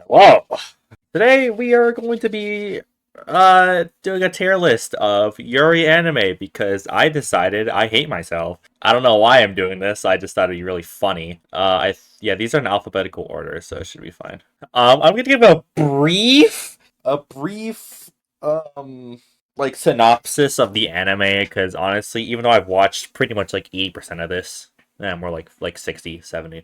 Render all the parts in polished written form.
Whoa! Today we are going to be doing a tier list of Yuri Anime because I decided I hate myself. I don't know why I'm doing this. I just thought it'd be really funny. Yeah, these are in alphabetical order, so it should be fine. I'm gonna give a brief like synopsis of the anime because honestly, even though I've watched pretty much like 80% of this, more like 60, 70,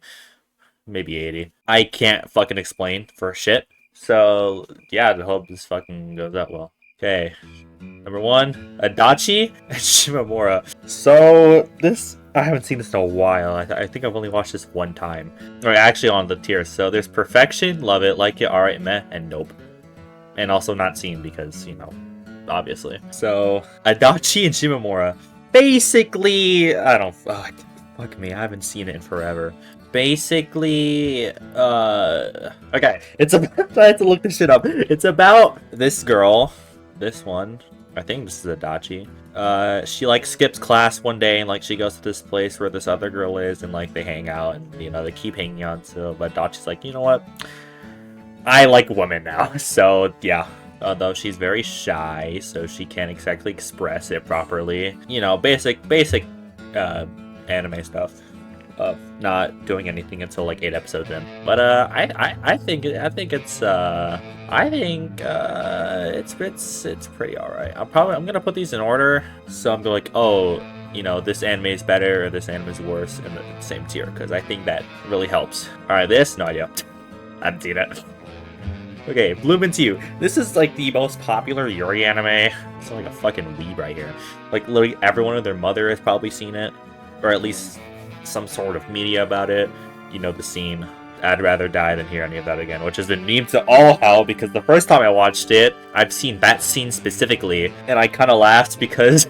maybe 80. I can't fucking explain for shit. So, yeah, I hope this fucking goes out well. Okay. Number 1, Adachi and Shimamura. So, this... I haven't seen this in a while. I think I've only watched this one time. Or actually on the tiers. So, there's Perfection, Love It, Like It, Alright, Meh, and Nope. And also not seen because, you know, obviously. So, Adachi and Shimamura. Basically, I don't... fuck me, I haven't seen it in forever. Basically, okay, it's about, I have to look this shit up. It's about this girl, this one, I think this is Adachi. She like skips class one day and like she goes to this place where this other girl is and like they hang out and you know they keep hanging out. So but Adachi's like, you know what, I like women now. So yeah, although she's very shy, so she can't exactly express it properly. You know, basic anime stuff. Of not doing anything until like 8 episodes in, but I think it's pretty alright. I'm gonna put these in order, so I'm like, oh, you know, this anime is better or this anime is worse in the same tier because I think that really helps. All right, this no idea, I haven't seen it. Okay, Bloom Into You. This is like the most popular Yuri anime. It's like a fucking weeb right here. Like literally everyone and their mother has probably seen it, or at least some sort of media about it. You know the scene, I'd rather die than hear any of that again, which has been memed to all hell because the first time I watched it, I've seen that scene specifically, and I kind of laughed because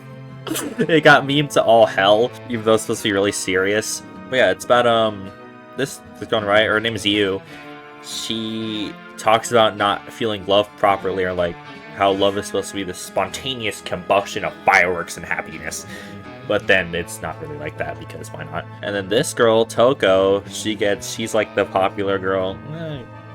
it got memed to all hell, even though it's supposed to be really serious. But yeah, it's about, this is going right, her name is Yu. She talks about not feeling love properly, or like how love is supposed to be the spontaneous combustion of fireworks and happiness. But then it's not really like that because why not? And then this girl, Toko, she's like the popular girl,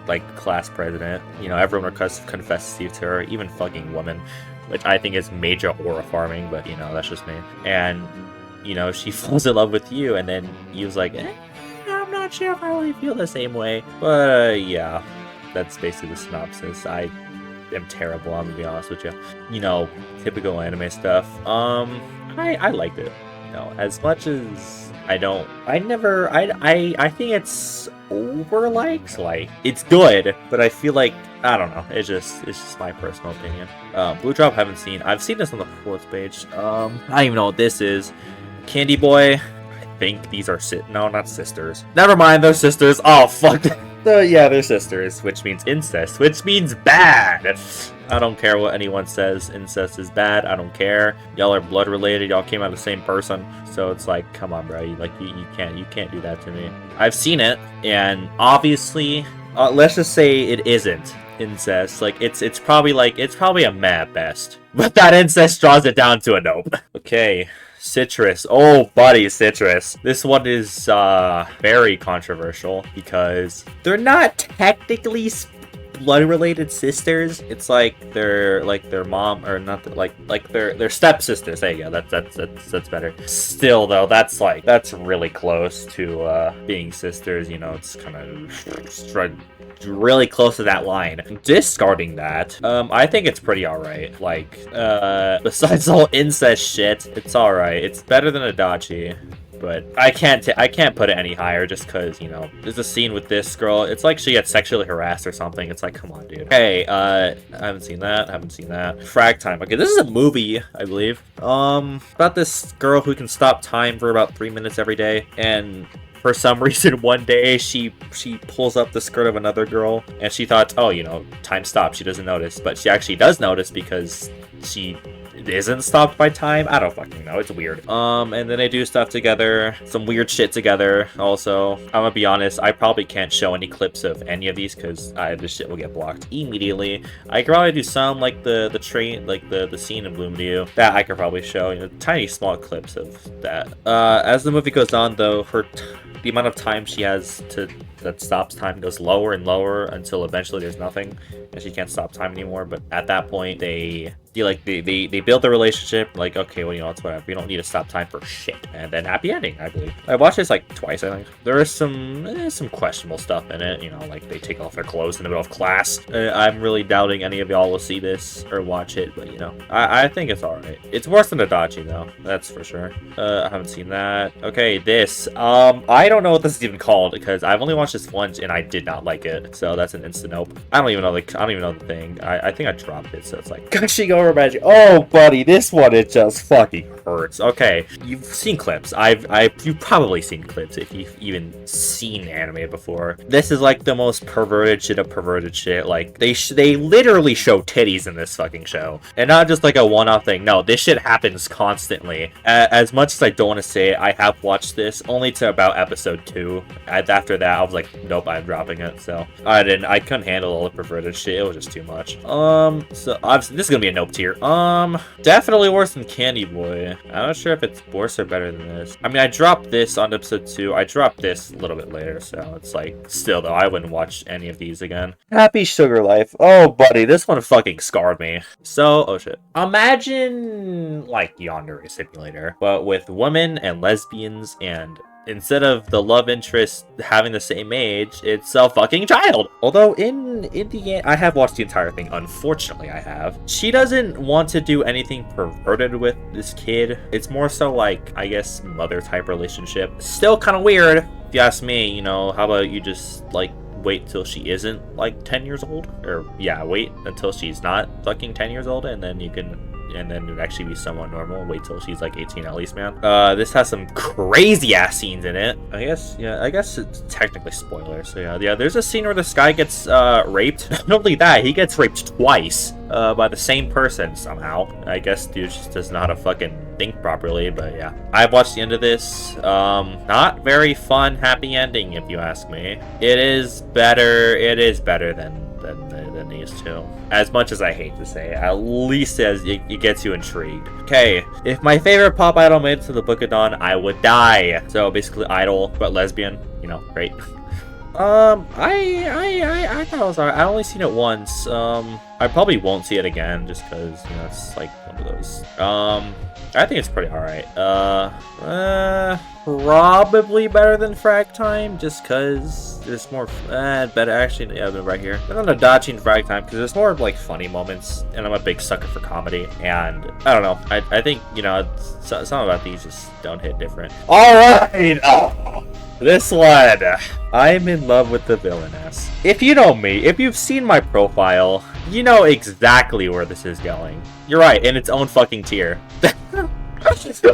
like class president. You know, everyone confesses to her, even fucking women, which I think is major aura farming, but you know, that's just me. And, you know, she falls in love with you, and then Yu's like, I'm not sure if I really feel the same way. But yeah, that's basically the synopsis. I am terrible, I'm gonna be honest with you. You know, typical anime stuff. I liked it, you know, as much as I think it's over-liked, like, it's good, but I feel like, I don't know, it's just my personal opinion. Blue Drop, haven't seen, I've seen this on the 4th page, I don't even know what this is. Candy Boy, I think these are no, not sisters. Never mind, they're sisters, oh, fuck. Yeah, they're sisters, which means incest, which means bad. I don't care what anyone says. Incest is bad. I don't care. Y'all are blood related. Y'all came out of the same person. So it's like, come on, bro. You can't do that to me. I've seen it, and obviously, let's just say it isn't incest. Like it's probably a meh at best. But that incest draws it down to a nope. Okay. Citrus. Oh, buddy, Citrus. This one is very controversial because they're not technically blood-related sisters. It's like their mom, or not like their stepsisters. There you go. That's better. Still though, that's really close to being sisters. You know, it's kind of really close to that line. Discarding that, I think it's pretty alright. Like, besides the whole incest shit, it's alright. It's better than Adachi, but I can't put it any higher just because, you know, there's a scene with this girl. It's like she gets sexually harassed or something. It's like, come on, dude. Hey, I haven't seen that. Fragtime. Okay, this is a movie, I believe. About this girl who can stop time for about 3 minutes every day, and for some reason, one day she pulls up the skirt of another girl, and she thought, oh, you know, time stopped. She doesn't notice, but she actually does notice because she isn't stopped by time. I don't fucking know. It's weird. And then they do stuff together, some weird shit together. Also, I'm gonna be honest, I probably can't show any clips of any of these because this shit will get blocked immediately. I could probably do some, like the train, like the scene in Bloom to You. That I could probably show, you know, tiny small clips of that. As the movie goes on, though, the amount of time she has to that stops time goes lower and lower until eventually there's nothing, and she can't stop time anymore. But at that point, they build the relationship. Like, okay, well, it's whatever. You don't need to stop time for shit. And then happy ending, I believe. I watched this like twice, I think. There is some questionable stuff in it. Like they take off their clothes in the middle of class. I'm really doubting any of y'all will see this or watch it, but I think it's alright. It's worse than Adachi though, that's for sure. I haven't seen that. Okay, this. I don't know what this is even called because I've only watched this once and I did not like it. So that's an instant nope. I don't even know the thing. I think I dropped it, so it's like Gushing over magic. Oh, buddy, this one it just fucking hurts. Okay, you've seen clips. You've probably seen clips if you've even seen anime before. This is like the most perverted shit of perverted shit. Like they literally show titties in this fucking show, and not just like a one-off thing. No, this shit happens constantly. As much as I don't want to say it, I have watched this only to about episode 2. After that, I was like, nope, I'm dropping it. So I couldn't handle all the perverted shit. It was just too much. So obviously this is gonna be a nope tier. Definitely worse than Candy Boy. I'm not sure if it's worse or better than this. I mean, I dropped this on episode 2. I dropped this a little bit later, so it's like, still though, I wouldn't watch any of these again. Happy Sugar Life. Oh, buddy, this one fucking scarred me. So, oh shit. Imagine like Yandere Simulator, but with women and lesbians, and instead of the love interest having the same age, it's a fucking child. Although in the end, I have watched the entire thing. Unfortunately, I have. She doesn't want to do anything perverted with this kid. It's more so like, I guess, mother type relationship. Still kind of weird, if you ask me. How about you just like wait till she isn't like 10 years old? Or yeah, wait until she's not fucking 10 years old, and then you can, and then it'd actually be somewhat normal. Wait till she's like 18 at least, man. This has some crazy ass scenes in it. I guess it's technically spoilers. So yeah, there's a scene where this guy gets raped. Not only that, he gets raped twice by the same person somehow. I guess dude just doesn't know how to fucking think properly, but yeah. I've watched the end of this. Not very fun happy ending, if you ask me. It is better than these two. As much as I hate to say it, at least as it gets you intrigued. Okay, if my favorite pop idol made it to the Book of Dawn, I would die. So basically idol, but lesbian, great. I thought it was alright. I only seen it once. I probably won't see it again just because, it's like one of those. I think it's pretty alright. Probably better than Fragtime, just because there's more, better actually, yeah, right here. And then Adachi and Fragtime, because there's more, like, funny moments, and I'm a big sucker for comedy, and, I don't know, I think, some about these just don't hit different. Alright! This one! I'm in love with the villainess. If you know me, if you've seen my profile, you know exactly where this is going. You're right, in its own fucking tier.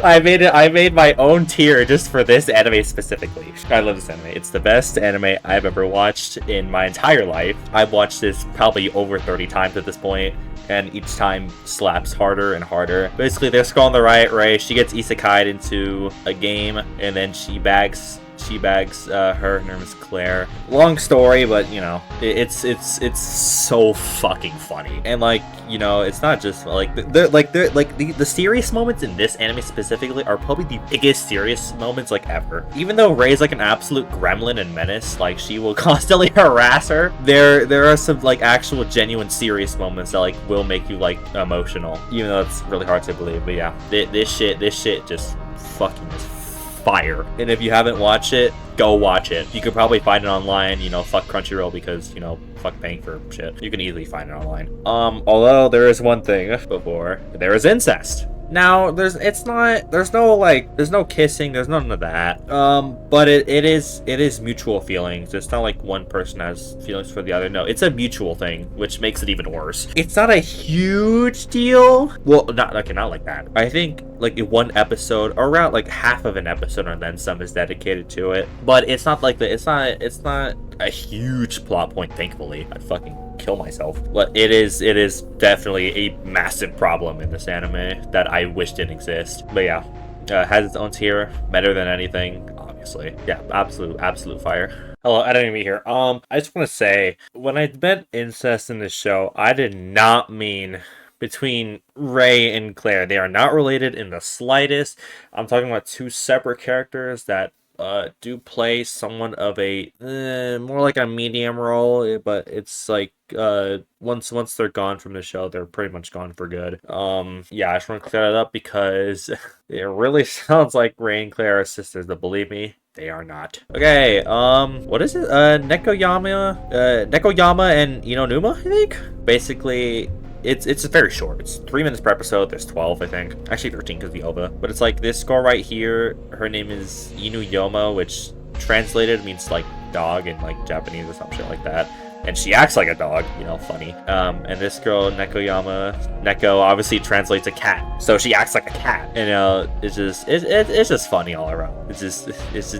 I made my own tier just for this anime specifically. I love this anime. It's the best anime I've ever watched in my entire life. I've watched this probably over 30 times at this point, and each time slaps harder and harder. Basically, they're scrolling the right, she gets isekai'd into a game, and then she bags her name is Claire. Long story, but it's so fucking funny. And it's not just the serious moments in this anime specifically are probably the biggest serious moments ever. Even though Rei's like an absolute gremlin and menace, she will constantly harass her, there are some actual genuine serious moments that will make you emotional, even though it's really hard to believe. But yeah, this shit just fucking is fire. And if you haven't watched it, go watch it. You could probably find it online, fuck Crunchyroll, because fuck paying for shit. You can easily find it online. Although there is one thing before, there is incest. Now, there's no kissing, there's none of that. But it is mutual feelings. It's not like one person has feelings for the other. No, it's a mutual thing, which makes it even worse. It's not a huge deal. Well, not like that. I think in one episode, or around half of an episode and then some is dedicated to it. But it's not it's not a huge plot point, thankfully. I'd fucking kill myself. But it is definitely a massive problem in this anime that I wish didn't exist. But yeah, has its own tier, better than anything, obviously. Yeah, absolute fire. Hello, Adachi here. I just want to say, when I meant incest in this show, I did not mean between Rei and Claire. They are not related in the slightest. I'm talking about two separate characters that do play someone of a more like a medium role, but it's like once they're gone from the show, they're pretty much gone for good. Yeah, I just want to clear that up because it really sounds like Rain and Claire are sisters, but believe me, they are not. Okay, what is it? Nekoyama and Inonuma, I think? Basically, it's very short. It's 3 minutes per episode. There's 12, I think. Actually, 13 because the OVA. But it's like this girl right here. Her name is Inuyama, which translated means like dog in like Japanese or some shit like that. And she acts like a dog, funny. And this girl, Neko obviously translates a cat. So she acts like a cat. And it's just funny all around. It's just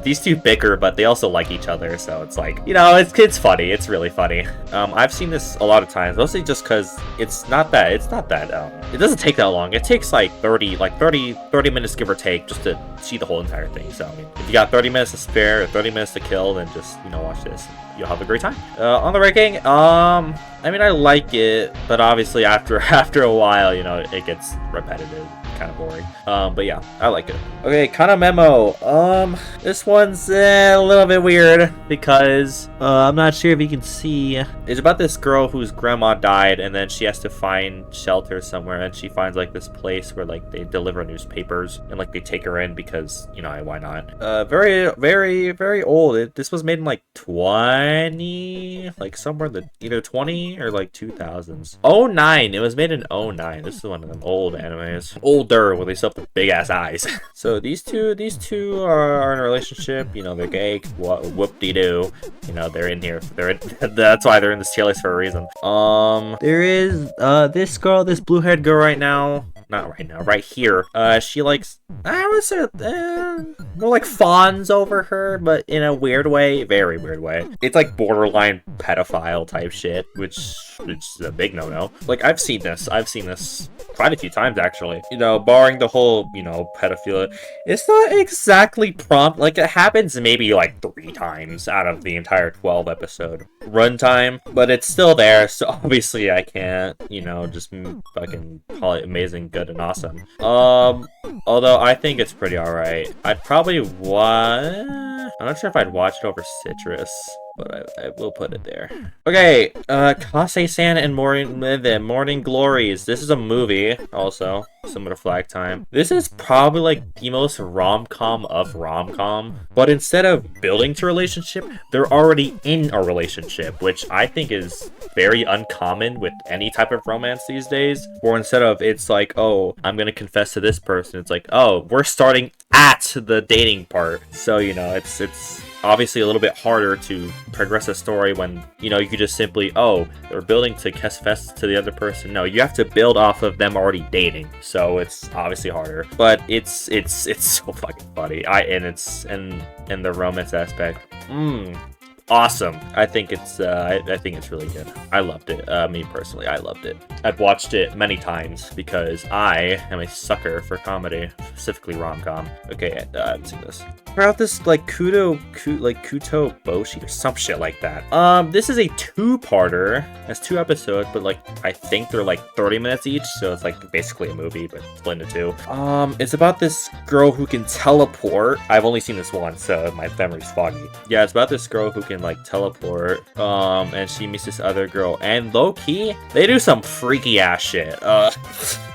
these two bicker, but they also like each other. So it's like, it's funny. It's really funny. I've seen this a lot of times, mostly just because it doesn't take that long. It takes like 30 minutes give or take just to see the whole entire thing. So I mean, if you got 30 minutes to spare or 30 minutes to kill, then just, watch this. You'll have a great time. On the ranking, I mean, I like it, but obviously after a while, it gets repetitive, kind of boring. But yeah, I like it. Okay, Kana Memo. This one's a little bit weird because I'm not sure if you can see. It's about this girl whose grandma died, and then she has to find shelter somewhere, and she finds like this place where like they deliver newspapers, and like they take her in because why not? Very, very, very old. This was made in like 20, like somewhere in the either 20 or like 2000s. 09. It was made in 09. This is one of them old animes. Older, where they still have the big ass eyes. So these two are in a relationship. They're gay. Whoop-de-doo. They're in here. That's why they're in this tier list for a reason. There is this girl, this blue-haired girl right now. Not right now, right here. She likes, I would say, more like fawns over her, but in a weird way, very weird way. It's like borderline pedophile type shit, which is a big no-no. Like, I've seen this quite a few times, actually. Barring the whole, pedophilia. It's not exactly prompt. Like, it happens maybe like 3 times out of the entire 12 episode runtime, but it's still there, so obviously I can't, just fucking call it amazing, good, and awesome. Although I think it's pretty alright. I'd probably I'm not sure if I'd watch it over Citrus, but I will put it there. Okay, Kase-san and Morning Glories. This is a movie, also, similar to Fragtime. This is probably like the most rom-com of rom-com, but instead of building to a relationship, they're already in a relationship, which I think is very uncommon with any type of romance these days. Or instead of it's like, oh, I'm gonna confess to this person, it's like, oh, we're starting at the dating part. So, it's obviously a little bit harder to progress a story when, you could just simply, oh, they're building to confess to the other person. No, you have to build off of them already dating. So it's obviously harder, but it's so fucking funny. And the romance aspect. Awesome. I think it's really good. I loved it. Me personally, I loved it. I've watched it many times because I am a sucker for comedy, specifically rom-com. Okay, I've seen this. About this like Kuto Boshi or some shit like that. This is a 2-parter. It's 2 episodes, but like I think they're like 30 minutes each, so it's like basically a movie, but split into 2. It's about this girl who can teleport. I've only seen this once, so my memory's foggy. Yeah, it's about this girl who can like teleport. And she meets this other girl, and low key, they do some freaky ass shit.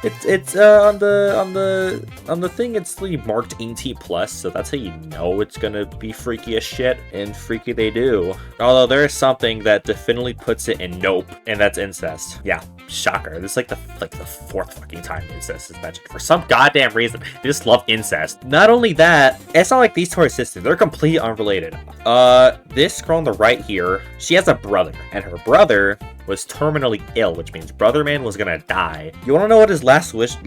It's on the thing. It's like marked 18+, so that's how you know it's gonna be freaky as shit, and freaky they do. Although there is something that definitely puts it in nope, and that's incest. Yeah, shocker. This is like the 4th fucking time incest is mentioned for some goddamn reason. They just love incest. Not only that, it's not like these two are sisters. They're completely unrelated. This girl on the right here, she has a brother, and her brother was terminally ill, which means Brother Man was gonna die. You wanna know what his last wish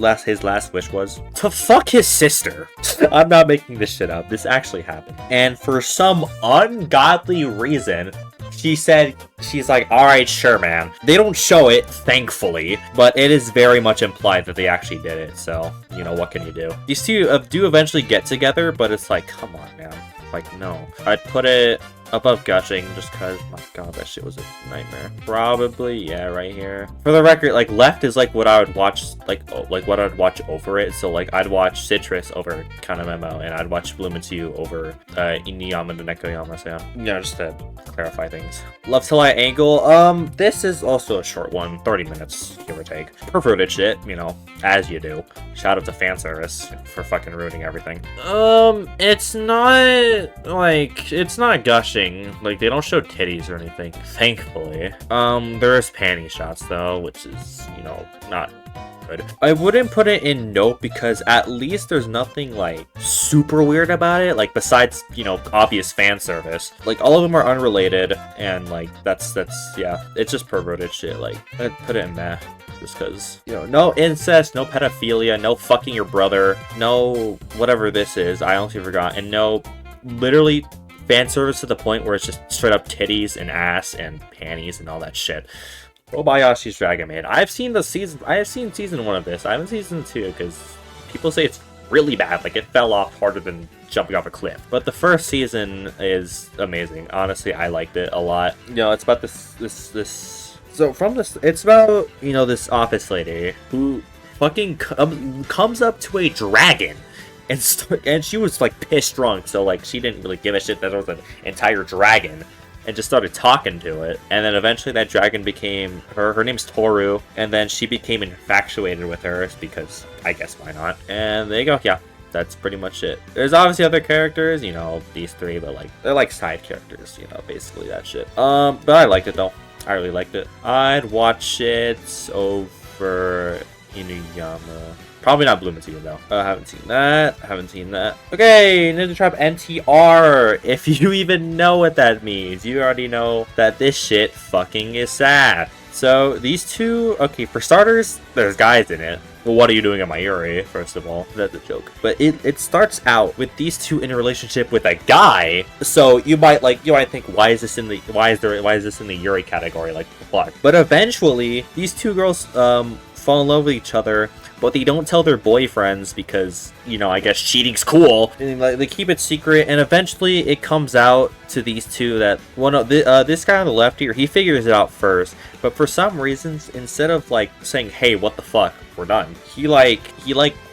was? To fuck his sister. I'm not making this shit up. This actually happened. And for some ungodly reason, she's like, alright, sure, man. They don't show it, thankfully, but it is very much implied that they actually did it, so, what can you do? These two do eventually get together, but it's like, come on, man. Like, no. I'd put it above Gushing, just cause, my god, that shit was a nightmare. Probably, yeah, right here. For the record, like, left is like what I would watch, like what I'd watch over it. So like, I'd watch Citrus over Kanamemo, and I'd watch Bloom2 over Inuyama and Nekoyama-san. Yeah, just to clarify things. Love Till I Angle. This is also a short one, 30 minutes, give or take. Perverted shit, you know, as you do. Shout out to fan service for fucking ruining everything. It's not like, it's not gushing. Like, they don't show titties or anything, thankfully. There's panty shots though, which is, you know, not good. I wouldn't put it in Note because at least there's nothing like super weird about it, like besides, you know, obvious fan service. Like, all of them are unrelated, and like that's yeah, it's just perverted shit. Like, I'd put it in meh. Just because, you know, no incest, no pedophilia, no fucking your brother, no whatever this is, I honestly forgot, and no literally fan service to the point where it's just straight up titties and ass and panties and all that shit. Kobayashi's Dragon Maid. I have seen season 1 of this. I haven't seen season 2 because people say it's really bad. Like, it fell off harder than jumping off a cliff. But the first season is amazing. Honestly, I liked it a lot. You know, it's about this. So from this, it's about, you know, this office lady who fucking comes up to a dragon, and she was like pissed drunk, so like she didn't really give a shit that there was an entire dragon, and just started talking to it. And then eventually that dragon became her name's Toru, and then she became infatuated with her because I guess why not. And there you go. Yeah, that's pretty much it. There's obviously other characters, you know, these three, but like they're like side characters, you know, basically that shit. But I liked it though. I really liked it. I'd watch it over Inuyama. Probably not Bloom2 though. I haven't seen that. Okay, Netsuzou Trap NTR. If you even know what that means, you already know that this shit fucking is sad. So these two, okay, for starters, there's guys in it. Well, what are you doing in my Yuri? First of all, that's a joke. But it starts out with these two in a relationship with a guy. So you might think, why is this in the Yuri category? Like, fuck. But eventually, these two girls fall in love with each other, but they don't tell their boyfriends because, you know, I guess cheating's cool. And like, they keep it secret, and eventually it comes out to these two that one of this guy on the left here, he figures it out first. But for some reasons, instead of like saying, "Hey, what the fuck, we're done," he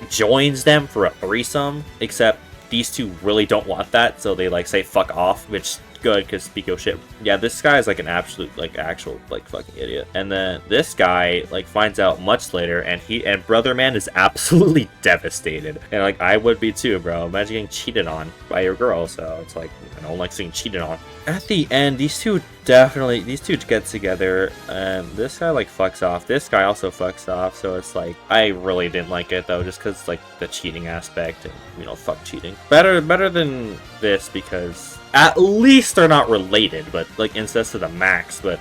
joins them for a threesome. Except these two really don't want that, so they like say "fuck off," which good because Pico shit. Yeah, this guy is like an absolute actual fucking idiot. And then this guy like finds out much later, and brother man is absolutely devastated. And like, I would be too, bro. Imagine getting cheated on by your girl. So it's like, I don't like being cheated on. At the end, these two get together, and this guy like fucks off. This guy also fucks off. So it's like, I really didn't like it though, just because like the cheating aspect, and you know, fuck cheating. Better than this because at least they're not related, but like incest to the max, but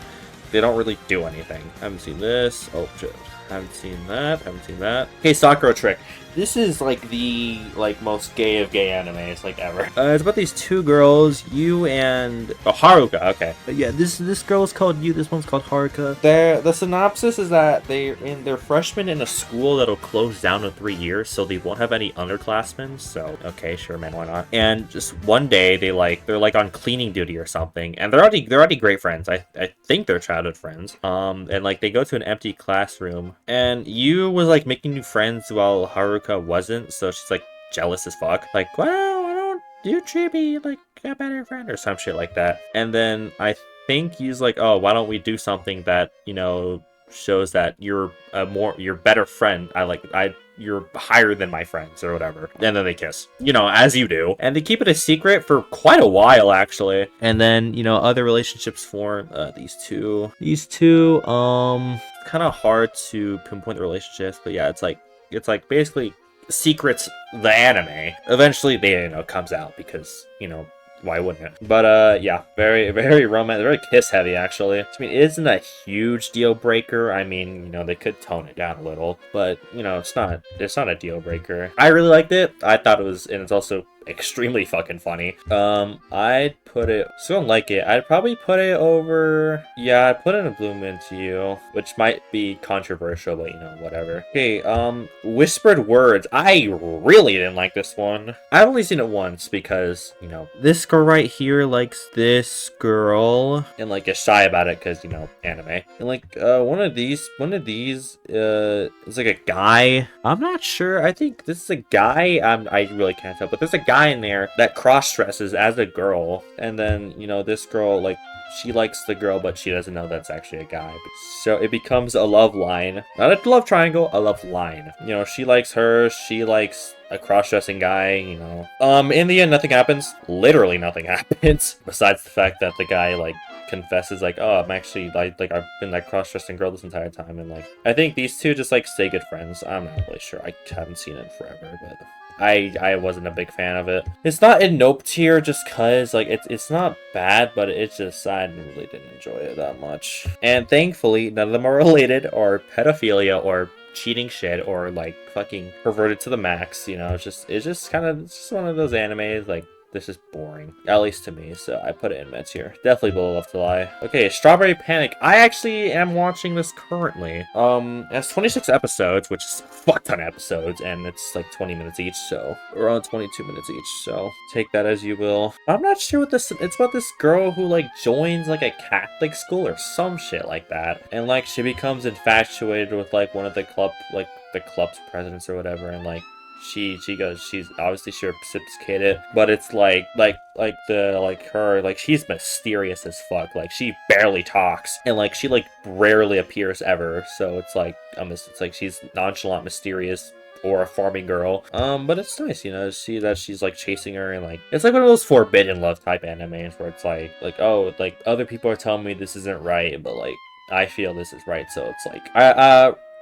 they don't really do anything. I haven't seen this. Oh shit. Haven't seen that. Okay, Sakura Trick. This is like the most gay of gay animes like ever. It's about these two girls, Yu and Haruka. Okay, but yeah, this girl is called Yu. This one's called Haruka. The synopsis is that they're freshmen in a school that'll close down in 3 years, so they won't have any underclassmen. So okay, sure, man, why not? And just one day they're on cleaning duty or something, and they're already great friends. I think they're childhood friends. And like they go to an empty classroom, and Yu was like making new friends while Haruka wasn't, so she's like jealous as fuck, like, well, why don't you treat me like a better friend or some shit like that. And then I think he's like, oh, why don't we do something that, you know, shows that you're better friend. You're higher than my friends or whatever. And then they kiss, you know, as you do. And they keep it a secret for quite a while, actually. And then, you know, other relationships form. These two, kind of hard to pinpoint the relationships, but yeah, it's like basically secrets the anime. Eventually they, you know, comes out because, you know, why wouldn't it? But yeah, very, very romantic, very kiss heavy actually. I mean, it isn't a huge deal breaker. I mean, you know, they could tone it down a little, but you know, it's not a deal breaker. I really liked it. I thought it was, and it's also extremely fucking funny. I'd put it, so I don't like it. I'd probably put it over, yeah, I'd put it in a Bloom Into You, which might be controversial, but you know, whatever. Okay, Whispered Words. I really didn't like this one. I've only seen it once because, you know, this girl right here likes this girl and like is shy about it because, you know, anime. And like, one of these is like a guy. I'm not sure. I think this is a guy. I really can't tell, but there's a guy in there that cross-dresses as a girl, and then, you know, this girl, like, she likes the girl, but she doesn't know that's actually a guy. So it becomes a love line. Not a love triangle, a love line. You know, she likes her, she likes a cross-dressing guy, you know. In the end, nothing happens. Literally nothing happens. Besides the fact that the guy, like, confesses, like, oh, I'm actually, like I've been that cross-dressing girl this entire time. And, like, I think these two just, like, stay good friends. I'm not really sure. I haven't seen it in forever, but I wasn't a big fan of it. It's not in Nope tier just cause, like, it's not bad, but it's just, I really didn't enjoy it that much. And thankfully, none of them are related, or pedophilia, or cheating shit, or, like, fucking perverted to the max, you know. It's just kind of, it's just one of those animes, like, this is boring, at least to me, so I put it in mid tier. Definitely below Love to Lie. Okay, Strawberry Panic. I actually am watching this currently. It has 26 episodes, which is a fuck ton of episodes, and it's like 20 minutes each, so around 22 minutes each, so take that as you will. I'm not sure what this, it's about this girl who, like, joins, like, a Catholic school or some shit like that, and, like, she becomes infatuated with, like, one of the club, like, the club's presidents or whatever, and, like, she goes, she's obviously reciprocated, but it's like her, like, she's mysterious as fuck. Like, she barely talks, and like she like rarely appears ever, so it's like it's like she's nonchalant, mysterious, or a farming girl. But it's nice, you know, to see that she's like chasing her, and like it's like one of those forbidden love type animes where it's like oh, like other people are telling me this isn't right, but like I feel this is right, so it's like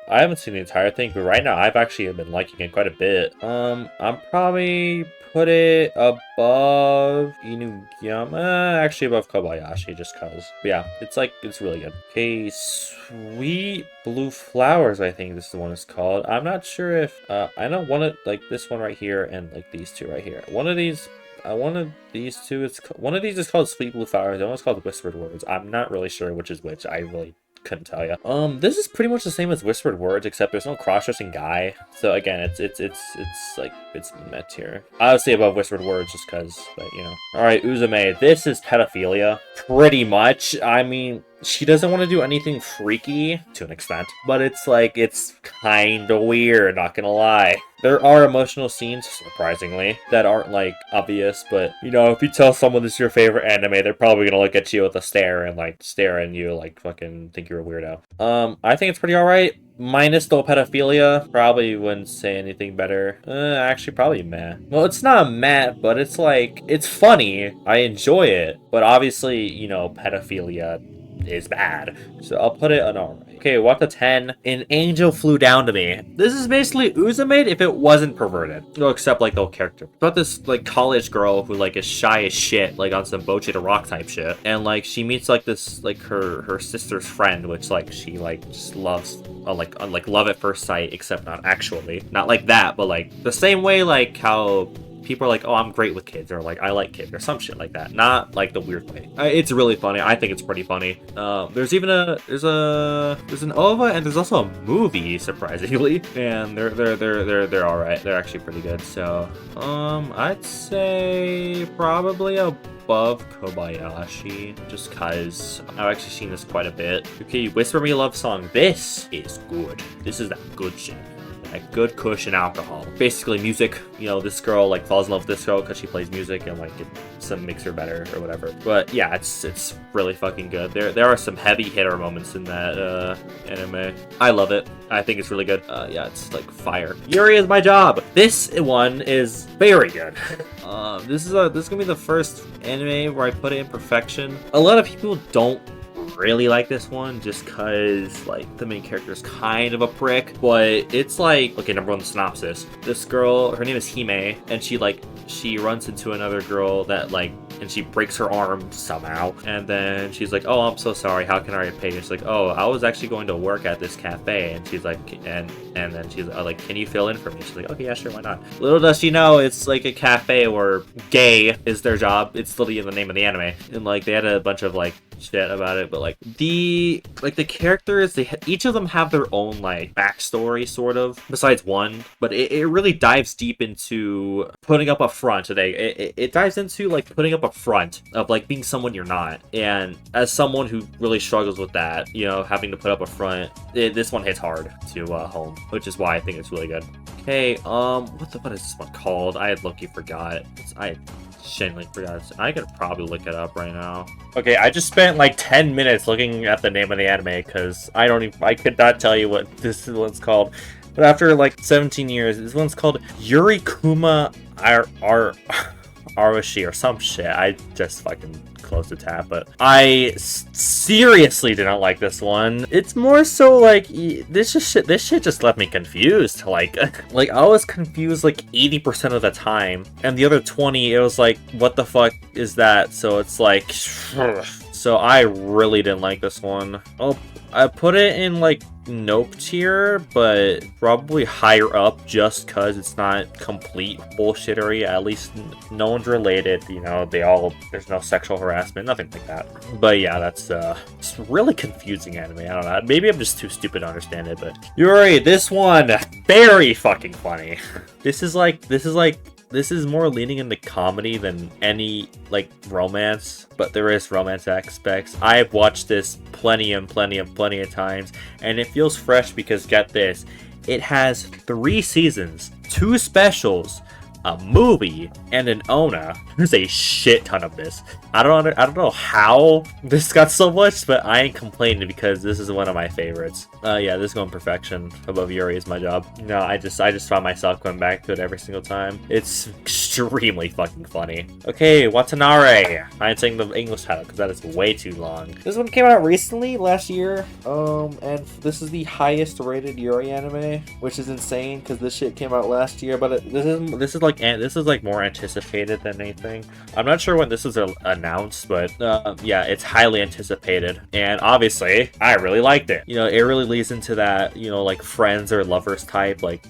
I haven't seen the entire thing, but right now I've actually been liking it quite a bit. I'm probably put it above Inugami, actually above Kobayashi, just cause. But yeah, it's like, it's really good. Okay, Sweet Blue Flowers, I think this is the one it's called. I'm not sure if, I know one of, like this one right here and like these two right here. One of these two, one of these is called Sweet Blue Flowers, the other one's called Whispered Words. I'm not really sure which is which. I really couldn't tell you. This is pretty much the same as Whispered Words, except there's no cross-dressing guy. So again, it's like, it's met here. I would say above Whispered Words just cause, but you know. Alright, Uzume. This is pedophilia. Pretty much. I mean, she doesn't want to do anything freaky, to an extent, but it's like, it's kinda weird, not gonna lie. There are emotional scenes, surprisingly, that aren't, like, obvious, but, you know, if you tell someone this is your favorite anime, they're probably gonna look at you with a stare and, like, stare at you, like, fucking think you're a weirdo. I think it's pretty alright. Minus the pedophilia, probably wouldn't say anything better. Actually, probably meh. Well, it's not meh, but it's like, it's funny. I enjoy it, but obviously, you know, pedophilia is bad, so I'll put it on alright. Okay, what the 10? An Angel Flew Down to Me. This is basically Uzume if it wasn't perverted. No, except like the whole character. It's about this like college girl who like is shy as shit, like on some Bocchi to Rock type shit, and like she meets like this like her sister's friend, which like she like just loves, like love at first sight, except not actually, not like that, but like the same way like how people are like, oh, I'm great with kids, or like, I like kids, or some shit like that. Not like the weird way. It's really funny. I think it's pretty funny. There's even there's an OVA, and there's also a movie, surprisingly, and they're all right. They're actually pretty good. So, I'd say probably above Kobayashi, just cause I've actually seen this quite a bit. Okay, Whisper Me a Love Song. This is good. This is that good shit. Like good cushion alcohol. Basically music, you know, this girl like falls in love with this girl because she plays music, and like it makes her better or whatever. But yeah, it's really fucking good. There are some heavy hitter moments in that anime. I love it. I think it's really good. Yeah, it's like fire. Yuri Is My Job. This one is very good. This is gonna be the first anime where I put it in perfection. A lot of people don't really like this one just cause like the main character is kind of a prick, but it's like, okay, number one, the synopsis. This girl, her name is Hime, and she runs into another girl that like and she breaks her arm somehow. And then she's like, oh, I'm so sorry. How can I repay you? She's like, oh, I was actually going to work at this cafe. And she's like, and then she's like, can you fill in for me? She's like, okay, yeah, sure, why not? Little does she know, it's like a cafe where gay is their job. It's literally in the name of the anime. And like, they had a bunch of like shit about it, but like the characters, each of them have their own like backstory sort of, besides one, but it really dives deep into putting up a front. It dives into like putting up a front of like being someone you're not, and as someone who really struggles with that, you know, having to put up a front, this one hits hard to home, which is why I think it's really good. Okay, what is this one called? I had low-key forgot. Chainlink forgot. I could probably look it up right now. Okay, I just spent like 10 minutes looking at the name of the anime because I could not tell you what this one's called. But after like 17 years, this one's called YuriKuma Arashi or some shit. I just fucking closed the tab, but I seriously did not like this one. It's more so like this shit just left me confused. Like I was confused like 80% of the time, and the other 20 it was like, what the fuck is that? So it's like, so I really didn't like this one. I put it in like nope tier, but probably higher up just cause it's not complete bullshittery. At least no one's related, you know, there's no sexual harassment, nothing like that. But yeah, that's it's really confusing anime. I don't know, maybe I'm just too stupid to understand it, but Yuri, this one, very fucking funny. This is more leaning into comedy than any like romance, but there is romance aspects. I've watched this plenty of times, and it feels fresh because get this, it has 3 seasons, 2 specials, a movie, and an ONA. There's a shit ton of this. I don't know how this got so much, but I ain't complaining because this is one of my favorites. Yeah, this is going perfection above Yuri is my job. No, I just found myself going back to it every single time. It's extremely fucking funny. Okay, Watanare. I ain't saying the English title because that is way too long. This one came out recently, last year. And this is the highest rated Yuri anime, which is insane because this shit came out last year. But this is like more anticipated than anything. I'm not sure when this was announced, but yeah, it's highly anticipated, and obviously I really liked it. You know, it really leads into that, you know, like friends or lovers type, like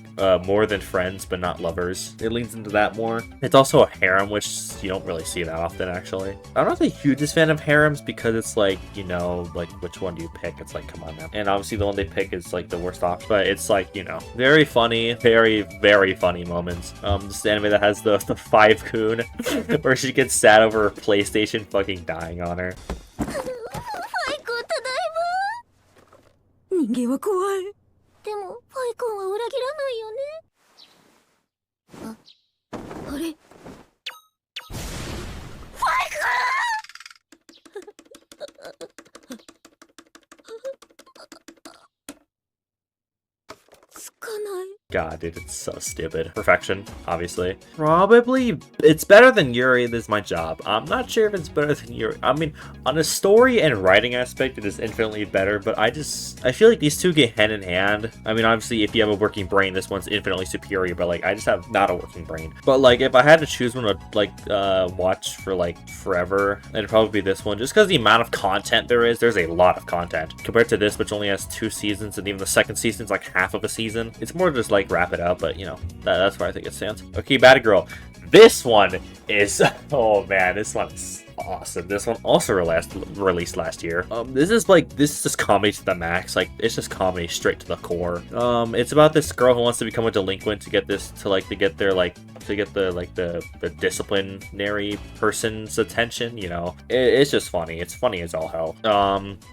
more than friends but not lovers. It leads into that more. It's also a harem, which you don't really see that often actually. I'm not the hugest fan of harems because it's like, you know, like which one do you pick? It's like, come on now. And obviously the one they pick is like the worst option, but it's like, you know, very funny, very funny moments. This anime that has the 5-kun where she gets sad over her PlayStation fucking dying on her. 人間は怖い。でもファイコンは裏切らないよね。あれ？ファイコン！ God, dude, it's so stupid. Perfection, obviously. Probably, it's better than Yuri. This is my job. I'm not sure if it's better than Yuri. I mean, on a story and writing aspect, it is infinitely better, but I feel like these two get hand in hand. I mean, obviously, if you have a working brain, this one's infinitely superior, but like, I just have not a working brain. But like, if I had to choose one to like, watch for like forever, it'd probably be this one, just because the amount of content there's a lot of content. Compared to this, which only has 2 seasons, and even the second season's like half of a season. It's more just like wrap it up, but you know, that's where I think it stands. Okay, Bad Girl. This one is, oh man, this one is awesome. This one also released last year. This is just comedy to the max. Like, it's just comedy straight to the core. It's about this girl who wants to become a delinquent to get the disciplinary person's attention, you know. It's just funny. It's funny as all hell.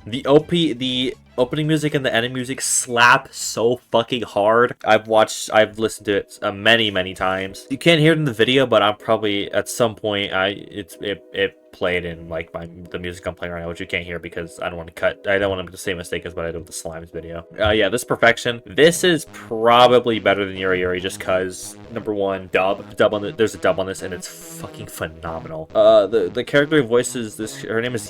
The opening music and the ending music slap so fucking hard. I've listened to it many times. You can't hear it in the video, but I'm probably at some point it played in like the music I'm playing right now, which you can't hear because I don't want to make the same mistake as what I did with the Slimes video. Yeah, this Perfection. This is probably better than Yuri just cause number one, there's a dub on this and it's fucking phenomenal. The character who voices this, her name is